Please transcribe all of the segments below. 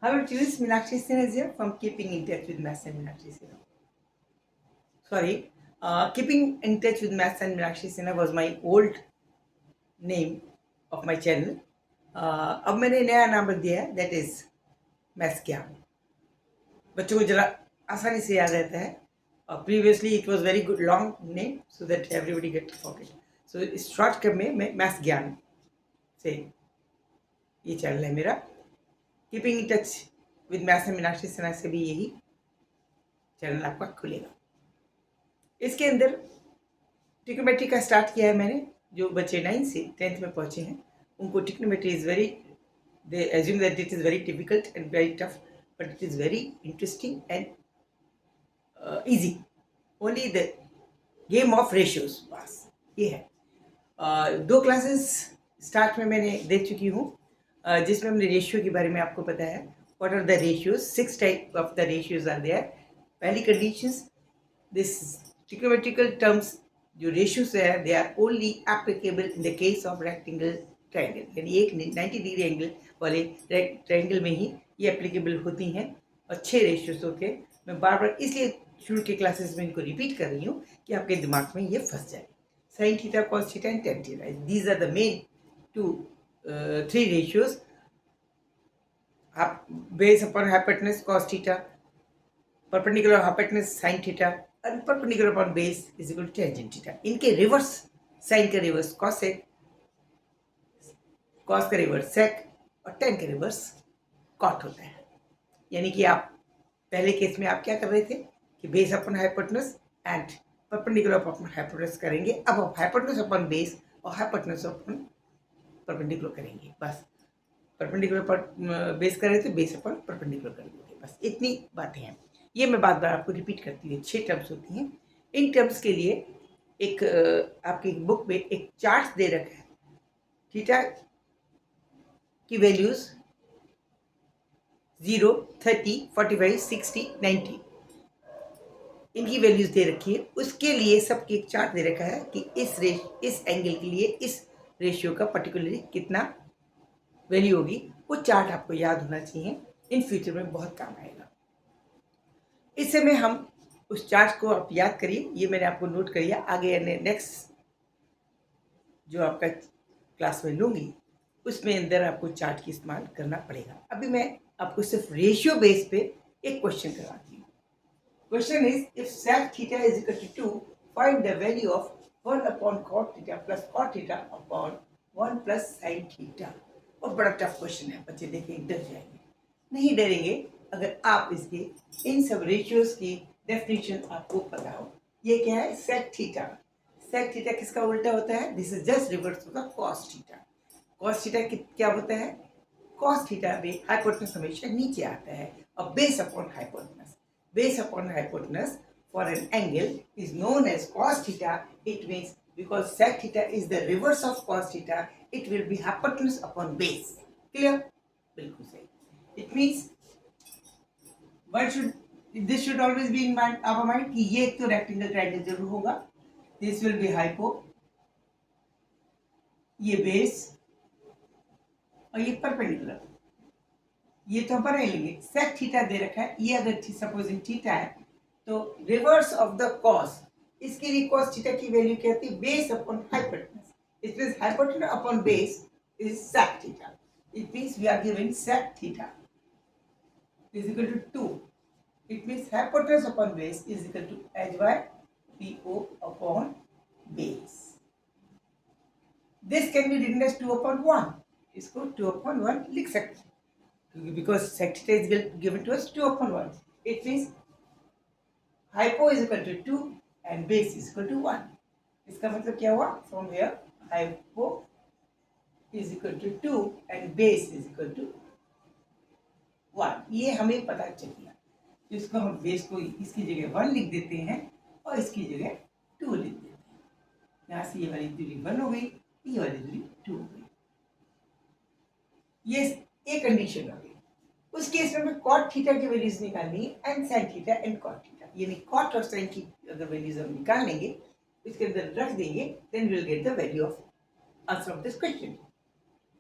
Hello students, Meenakshi Sinha is here from Keeping in Touch with Maths and Meenakshi Sinha. Keeping in Touch with Maths and Meenakshi Sinha was my old name of my channel. अब मैंने नया नाम रख दिया है, that is maths ज्ञान. बच्चों को जरा आसानी से याद रहता है. Previously it was very good long name so that everybody get to forget. So इस शॉर्टकट में मैं मैथ्स ज्ञान से ये चैनल है मेरा. Keeping in touch with maths and Meenakshi Sinha से भी यही चैनल आपका खुलेगा. इसके अंदर ट्रिग्नोमेट्री का स्टार्ट किया है मैंने. जो बच्चे 9th से 10th में पहुंचे हैं उनको trigonometry is very, they assume that it is very difficult and very tough, but it is very interesting and easy. Only the game of ratios बस ये है. 2 क्लासेस स्टार्ट में मैंने दे चुकी हूँ जिसमें हमने रेशियो के बारे में आपको पता है. What are the ratios? 6 type of the ratios are there. पहली कंडीशंस, दिस ट्रिग्नोमेट्रिकल टर्म्स जो रेशियोज है they are only applicable in the case of rectangle triangle. यानी एक 90 डिग्री एंगल वाले ट्रायंगल में ही ये एप्लीकेबल होती हैं और 6 रेशियोज होते हैं. मैं बार बार इसलिए शुरू के क्लासेस में इनको रिपीट कर रही हूँ कि आपके दिमाग में ये फंस जाए. Sine theta, cos theta and tan theta, these are the main 3 ratios. Base upon hypotenuse cos theta, perpendicular hypotenuse sin theta and perpendicular upon base is equal to tangent theta. इनके रिवर्स, साइन का reverse cosec, cos का reverse sec और tan का reverse cot होता है. यानी कि आप पहले केस में आप क्या कर रहे थे कि base upon hypotenuse and perpendicular upon hypotenuse करेंगे. अब आप हाइपोटेनस अपॉन बेस और हाइपोटेनस अपॉन परपेंडिकुलर करेंगे. बस परपेंडिकुलर पर बेस कर रहे थे, बेस अपन परपेंडिकुलर कर देंगे. बस इतनी बातें हैं. ये मैं बार बार आपको रिपीट करती हूँ. 6 टर्म्स होती हैं. इन टर्म्स के लिए एक आपकी बुक में एक चार्ट दे रखा है. थीटा की वैल्यूज 0, 30, 45, 60, 90 इनकी वैल्यूज दे रखी है. उसके लिए सबकी एक चार्ट दे रखा है कि इस एंगल के लिए इस रेशियो का पर्टिकुलरली कितना वैल्यू होगी. वो चार्ट आपको याद होना चाहिए, इन फ्यूचर में बहुत काम आएगा. इस समय हम उस चार्ट को आप याद करिए. ये मैंने आपको नोट करिए. आगे नेक्स्ट जो आपका क्लास में लूँगी उसमें अंदर आपको चार्ट की इस्तेमाल करना पड़ेगा. अभी मैं आपको सिर्फ रेशियो बेस पे एक क्वेश्चन करवाती हूँ. Question is if sec theta is equal to 2, find the value of 1 upon cot theta plus cot theta upon 1 plus sin theta. बहुत बड़ा टफ क्वेश्चन है. बच्चे देखेंगे डर जाएंगे. नहीं डरेंगे अगर आप इसके इन सब रेशियोज की डेफिनेशन आपको पता हो. ये क्या है? Sec theta. सेक थीटा किसका उल्टा होता है? दिस इज जस्ट रिवर्स होता है कॉस थीटा. कॉस थीटा क्या होता है? कॉस थीटा में हाइपोटेनस हमेशा नीचे आता है और base upon hypotenuse. Base upon hypotenuse for an angle is known as cos theta. It means because sec theta is the reverse of cos theta, it will be hypotenuse upon base. Clear? बिल्कुल सही. It means this should always be in mind, our mind कि ये एक तो rectangle triangle जरूर होगा. This will be hypo, ये base और ये perpendicular. ये तो हम बना लेंगे. sec theta दे रखा है. ये अगर सपोजिंग थीटा है तो रिवर्स ऑफ द कॉस, इसके लिए कॉस थीटा की वैल्यू क्या होती है? Base upon hypotenuse. It means hypotenuse upon base is sec theta. It means we are given sec theta is equal to 2. It means hypotenuse upon base is equal to hy po upon base. This can be written as 2 upon 1. इसको 2 upon 1 लिख सकते हैं क्योंकि because sec theta is given to us 2 upon 1. It means hypo is equal to 2 and base is equal to 1. इसका मतलब क्या हुआ? From here hypo is equal to 2 and base is equal to 1. ये हमें पता चल गया. इसको हम बेस को इसकी जगह 1 लिख देते हैं और इसकी जगह 2 लिख देते हैं. यहाँ से ये वाली दूरी 1 हो गई, ये वाली दूरी 2 हो गई. ये एक कंडीशन हो गई. उस केस में cot थीटा की वैल्यूज निकालनी है and sin theta and cot theta. यानी cot और sin की अगर वैल्यूज हम निकाल लेंगे इसके अंदर रख देंगे then we will get the value of answer of this question.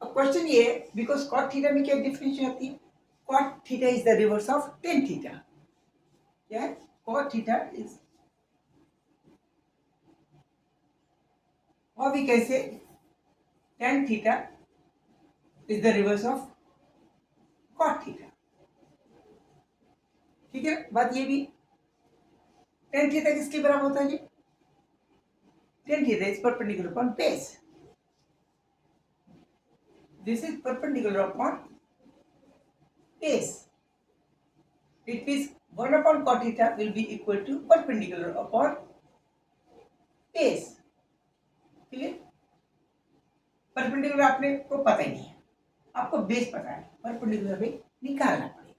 अब क्वेश्चन ये है बिकॉज cot थीटा में क्या डिफरेंशिएशन आती है? cot theta is the reverse of tan theta. क्या है? Cot theta is, or we can say tan theta is the reverse of cot theta. ठीक है, बात ये भी tan theta किसके बराबर होता है जी? Tan theta is perpendicular upon base. This is perpendicular upon base. It means 1 upon cot theta will be equal to perpendicular upon base. Clear? Perpendicular आपने को पता ही नहीं है, आपको बेस पता है, परपेंडिकुलर हमें निकालना पड़ेगा।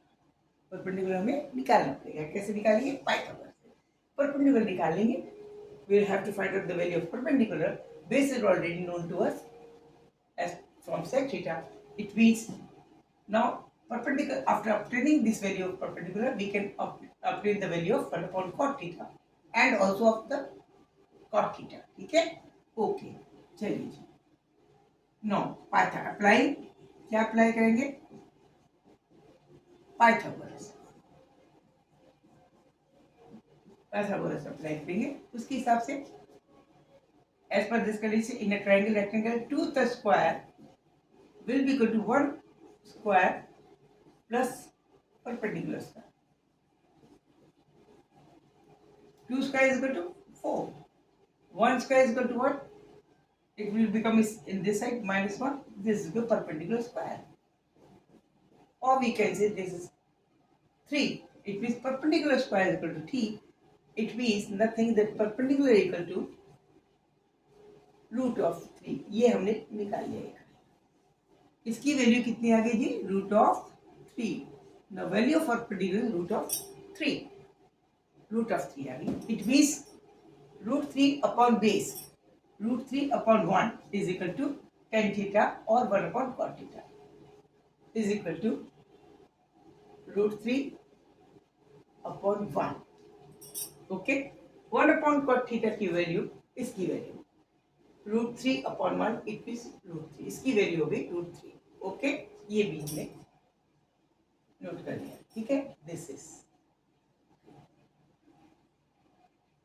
परपेंडिकुलर हमें निकालना पड़ेगा। कैसे निकालेंगे? पाइथागोरस से। परपेंडिकुलर निकालेंगे, we will have to find out the value of perpendicular. Base is already known to us as from sec theta. It means now perpendicular, after obtaining this value of perpendicular, we can obtain the value of 1 upon cot theta and also of the cot theta. ठीक है? Okay, चलिए जी। No Pythagoras apply, क्या apply करेंगे? Pythagoras. Pythagoras apply करेंगे, उसके हिसाब से as per this condition in a triangle rectangle 2 the square will be equal to 1 square plus perpendicular square. 2 square is equal to 4. 1 square is equal to what? It will become in this side minus 1. This is the perpendicular square. Or we can say this is 3. It means perpendicular square is equal to 3. It means nothing that perpendicular is equal to root of 3. ये हमने निकाल लिया। इसकी value कितनी आ गई जी? Root of 3. The value of perpendicular root of 3. Root of 3 आ गई। It means root 3 upon base, root 3 upon 1 is equal to tan theta और 1 upon cot theta is equal to root 3 upon 1. Okay, 1 upon cot theta की value, इसकी value root 3 upon 1, it means root 3, इसकी value हो गई root 3. Okay, ये भी हमने note कर लिया। ठीक है, दिस इज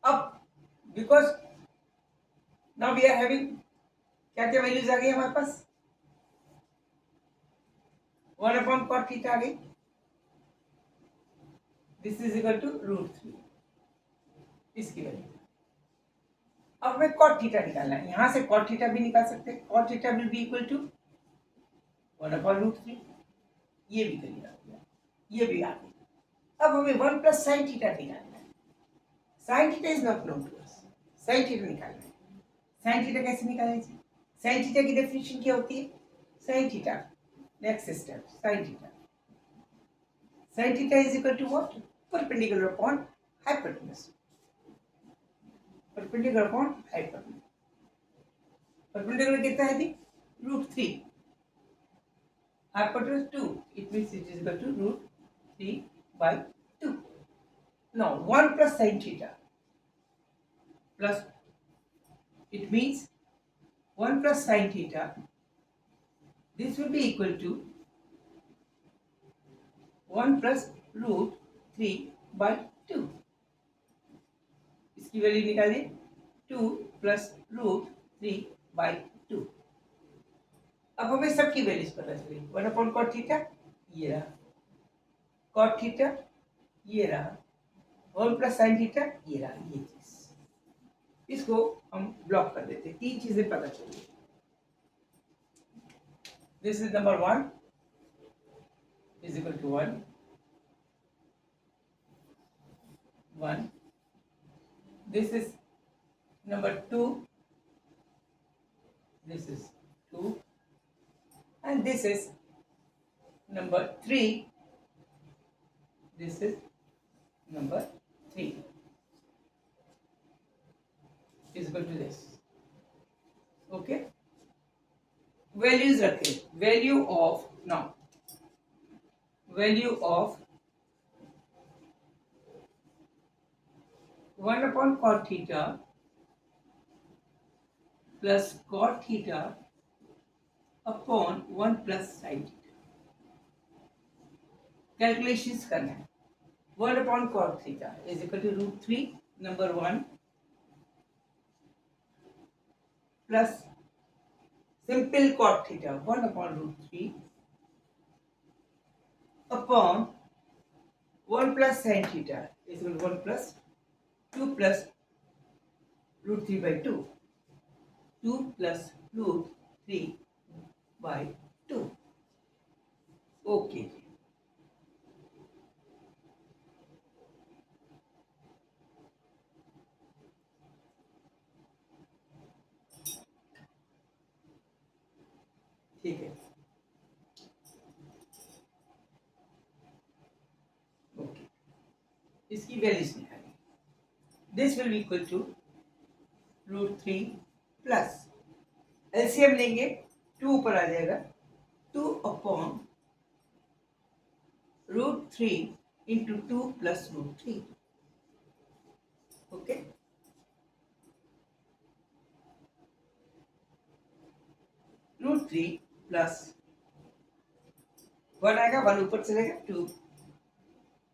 अब because now we are having क्या क्या वैल्यूज आ गई हमारे पास? 1 अपॉन cot थीटा आ गई, this is equal to root 3, इसकी वैल्यू। अब हमें cot थीटा निकालना है, यहां से cot थीटा भी निकाल सकते हैं। cot theta will be equal to 1 upon root 3, ये भी करिएगा, ये भी आ गई। अब हमें 1 प्लस साइन थीटा निकालना है। Sine theta is not known to us, sine theta निकालना है। साइन थीटा कैसे निकालेंगे? साइन थीटा की डेफिनेशन क्या होती है? Sine theta, next step, sine theta, sine theta is equal to what? Perpendicular upon hypotenuse, perpendicular upon hypotenuse. Perpendicular कितना है जी? Root 3, hypotenuse 2, it means it is equal to root 3 by 2. Now 1 plus sin theta plus, it means 1 plus sin theta, this will be equal to 1 plus root 3 by 2. इसकी value निकालिए, 2 plus root 3 by 2. अब हमें सबकी values पता चली। 1 upon cot theta ये रहा, cot theta ये रहा, 1 plus sin थीटा ये रहा, ये चीज, इसको हम ब्लॉक कर देते। 3 चीजें पता चली। This is number 1 is equal to 1, 1. This is number 2, this is 2, and this is number 3, this is number 3 is equal to this. Okay, values रखें। value of, now value of 1 upon cot theta plus cot theta upon 1 plus sin theta. Calculations करना है. 1/cot theta is equal to √3 number 1 plus simple cot theta 1/√3 upon 1 plus sin theta is equal to 1 plus 2 plus √3 by 2. 2 plus √3 by 2. Okay. ठीक है. Okay, इसकी values निकालें. This will be equal to √3 plus LCM लेंगे, 2 ऊपर आ जाएगा, 2 upon √3 into 2 plus √3. Okay, √3 plus 1 आएगा, 1 ऊपर चलेगा, 2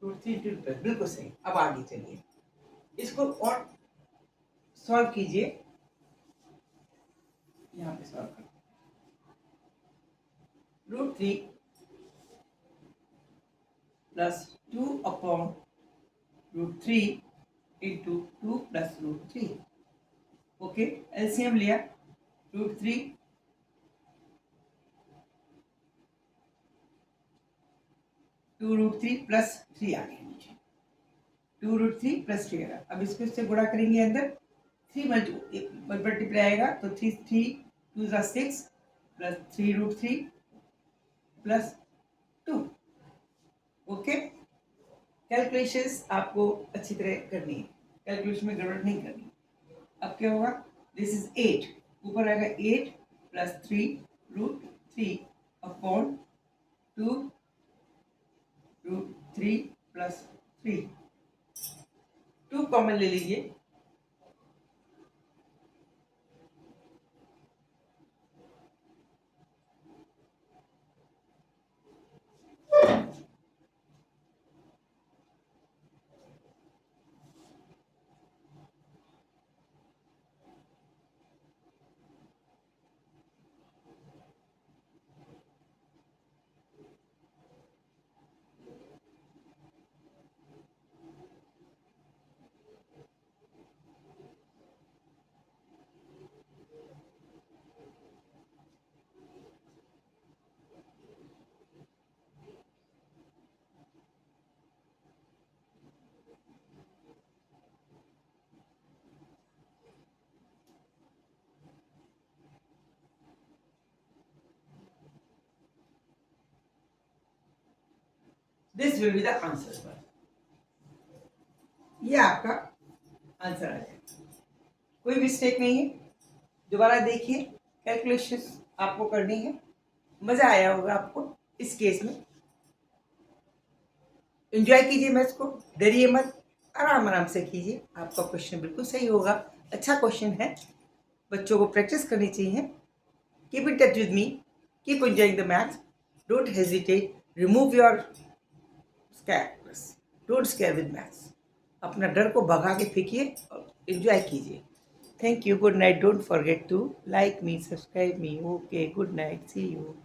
√3 इंटू प्लस. बिल्कुल सही. अब आगे चलिए, इसको और सॉल्व कीजिए. यहाँ पे सॉल्व करो. √3 plus 2 upon √3 into 2 plus √3. Okay, LCM लिया, √3 2√3 प्लस 3 आ गया नीचे. 2√3 प्लस 3 आएगा. अब इसको इससे गुणा करेंगे, अंदर 3 मल्टीप्लाई आएगा तो 3 2 6 प्लस 3√3 प्लस 2. ओके, कैलकुलेशंस आपको अच्छी तरह करनी है, कैलकुलेशन में गड़बड़ नहीं करनी. अब क्या होगा, दिस इज 8, ऊपर आएगा 8 प्लस 3√3 अपॉन 2√3 प्लस 3. 2 कॉमन ले लीजिए. This will be the answer. ये आपका आंसर आ जाएगा, कोई मिस्टेक नहीं है. दोबारा देखिए, कैलकुलेशन आपको करनी है. मजा आया होगा आपको इस केस में. एंजॉय कीजिए मैथ्स को, डरिए मत, आराम आराम से कीजिए. आपका क्वेश्चन बिल्कुल सही होगा, अच्छा क्वेश्चन है. बच्चों को प्रैक्टिस करनी चाहिए. Keep in touch with me, keep enjoying the maths. Don't hesitate, remove your scare, don't scare with maths. अपना डर को भगा के फेंकिए और एंजॉय कीजिए. Thank you. Good night. Don't forget to like me, subscribe me. Okay, good night. See you.